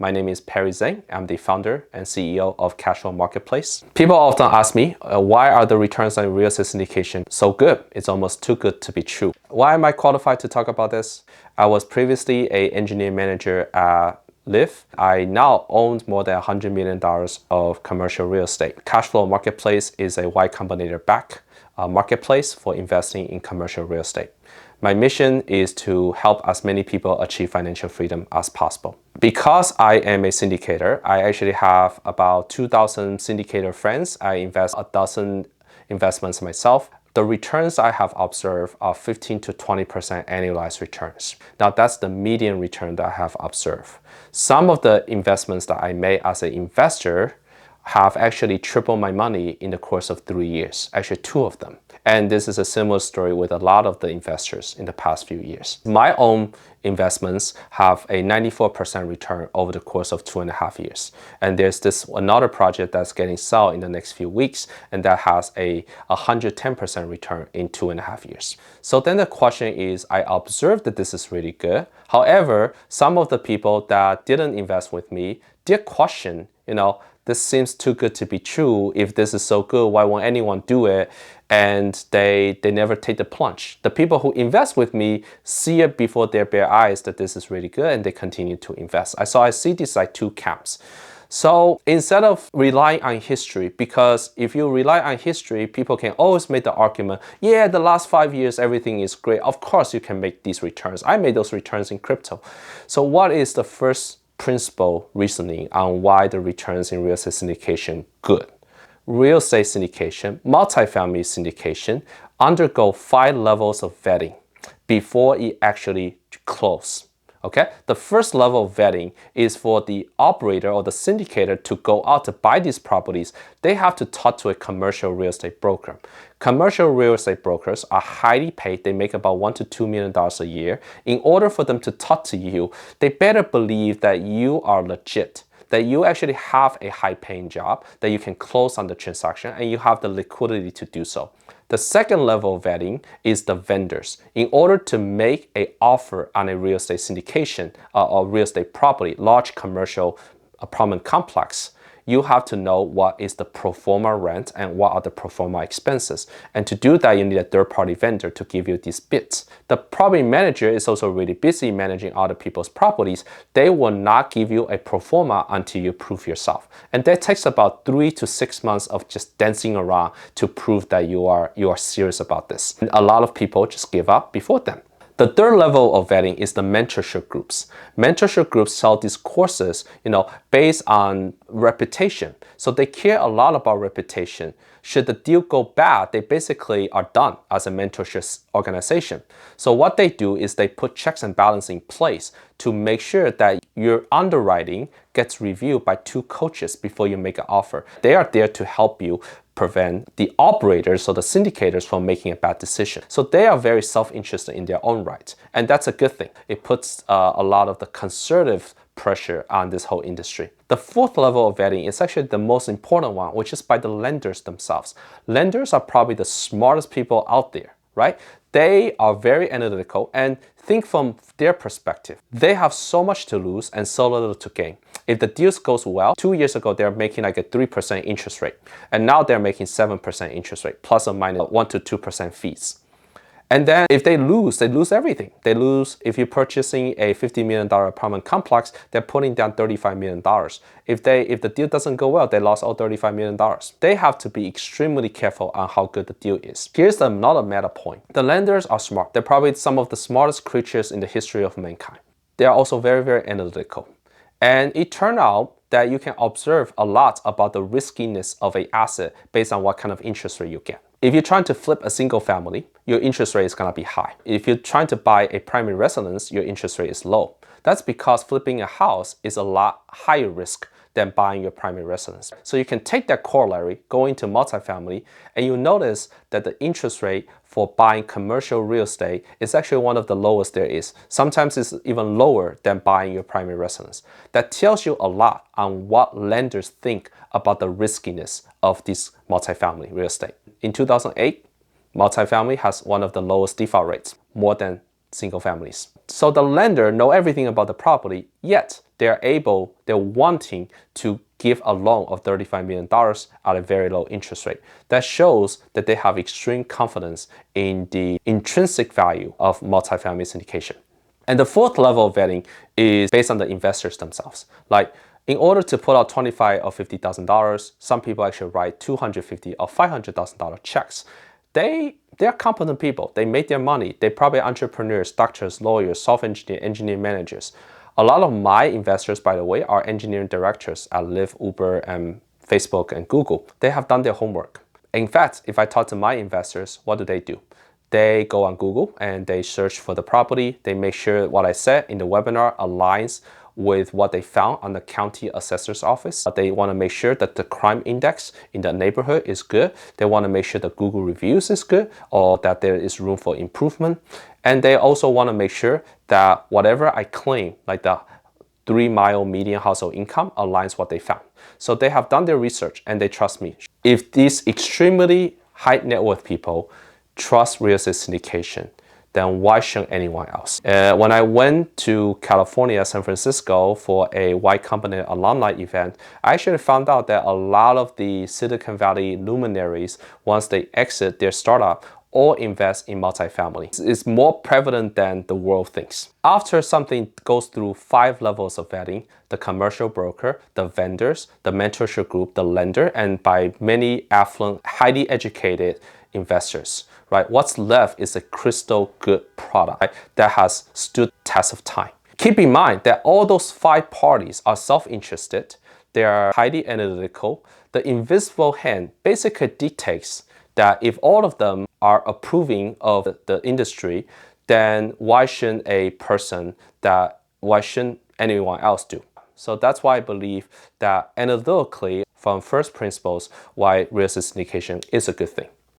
My name is Perry Zhang. I'm the founder and CEO of Cashflow Marketplace. People often ask me, why are the returns on real estate syndication so good? It's almost too good to be true. Why am I qualified to talk about this? I was previously an engineer manager at Live. I now own more than $100 million of commercial real estate. Cashflow Marketplace is a Y Combinator backed marketplace for investing in commercial real estate. My mission is to help as many people achieve financial freedom as possible. Because I am a syndicator, I actually have about 2,000 syndicator friends. I invest a dozen investments myself. The returns I have observed are 15 to 20% annualized returns. Now that's the median return that I have observed. Some of the investments that I made as an investor have actually tripled my money in the course of 3 years, actually 2 of them. And this is a similar story with a lot of the investors in the past few years. My own investments have a 94% return over the course of 2.5 years. And there's another project that's getting sold in the next few weeks, and that has a 110% return in 2.5 years. So then the question is, I observed that this is really good. However, some of the people that didn't invest with me did question, this seems too good to be true. If this is so good, why won't anyone do it? And they never take the plunge. The people who invest with me see it before their bare eyes that this is really good, and they continue to invest. So I see these like 2 camps. So instead of relying on history, because if you rely on history, people can always make the argument, yeah, the last 5 years, everything is great. Of course you can make these returns. I made those returns in crypto. So what is the first principle reasoning on why the returns in real estate syndication good? Real estate syndication, multifamily syndication, undergo 5 levels of vetting before it actually close. Okay, the first level of vetting is for the operator or the syndicator to go out to buy these properties. They have to talk to a commercial real estate broker. Commercial real estate brokers are highly paid. They make about $1 to $2 million a year. In order for them to talk to you, they better believe that you are legit, that you actually have a high-paying job, that you can close on the transaction, and you have the liquidity to do so. The second level of vetting is the vendors. In order to make an offer on a real estate syndication or real estate property, large commercial apartment complex, you have to know what is the pro forma rent and what are the pro forma expenses. And to do that, you need a third-party vendor to give you these bids. The property manager is also really busy managing other people's properties. They will not give you a pro forma until you prove yourself. And that takes about 3 to 6 months of just dancing around to prove that you are serious about this. And a lot of people just give up before then. The third level of vetting is the mentorship groups. Mentorship groups sell these courses, based on reputation. So they care a lot about reputation. Should the deal go bad, they basically are done as a mentorship organization. So what they do is they put checks and balances in place to make sure that your underwriting gets reviewed by 2 coaches before you make an offer. They are there to help you prevent the operators or the syndicators from making a bad decision. So they are very self-interested in their own right. And that's a good thing. It puts a lot of the conservative pressure on this whole industry. The fourth level of vetting is actually the most important one, which is by the lenders themselves. Lenders are probably the smartest people out there, right? They are very analytical and think from their perspective. They have so much to lose and so little to gain. If the deal goes well, 2 years ago, they're making like a 3% interest rate. And now they're making 7% interest rate, plus or minus 1 to 2% fees. And then if they lose everything. They lose, if you're purchasing a $50 million apartment complex, they're putting down $35 million. If the deal doesn't go well, they lost all $35 million. They have to be extremely careful on how good the deal is. Here's another meta point. The lenders are smart. They're probably some of the smartest creatures in the history of mankind. They are also very, very analytical. And it turned out that you can observe a lot about the riskiness of an asset based on what kind of interest rate you get. If you're trying to flip a single family, your interest rate is going to be high. If you're trying to buy a primary residence, your interest rate is low. That's because flipping a house is a lot higher risk than buying your primary residence. So you can take that corollary, go into multifamily, and you'll notice that the interest rate for buying commercial real estate is actually one of the lowest there is. Sometimes it's even lower than buying your primary residence. That tells you a lot on what lenders think about the riskiness of this multifamily real estate. In 2008, multifamily has one of the lowest default rates, more than single families. So the lender know everything about the property, yet they're wanting to give a loan of $35 million at a very low interest rate. That shows that they have extreme confidence in the intrinsic value of multifamily syndication. And the fourth level of vetting is based on the investors themselves. Like, in order to put out $25,000 or $50,000, some people actually write $250,000 or $500,000 checks. They're competent people. They make their money. They're probably entrepreneurs, doctors, lawyers, software engineers, engineering managers. A lot of my investors, by the way, are engineering directors at Lyft, Uber, and Facebook and Google. They have done their homework. In fact, if I talk to my investors, what do? They go on Google and they search for the property. They make sure what I said in the webinar aligns with what they found on the county assessor's office. They want to make sure that the crime index in the neighborhood is good. They want to make sure the Google reviews is good, or that there is room for improvement. And they also want to make sure that whatever I claim, like the 3-mile median household income, aligns what they found. So they have done their research and they trust me. If these extremely high net worth people trust real estate syndication, then why shouldn't anyone else? When I went to California, San Francisco for a Y Combinator alumni event, I actually found out that a lot of the Silicon Valley luminaries, once they exit their startup, all invest in multifamily. It's more prevalent than the world thinks. After something goes through 5 levels of vetting, the commercial broker, the vendors, the mentorship group, the lender, and by many affluent, highly educated investors, right? What's left is a crystal good product, right, that has stood test of time. Keep in mind that all those 5 parties are self-interested. They are highly analytical. The invisible hand basically dictates that if all of them are approving of the industry, then why shouldn't anyone else do? So that's why I believe that analytically, from first principles, why real estate syndication is a good thing.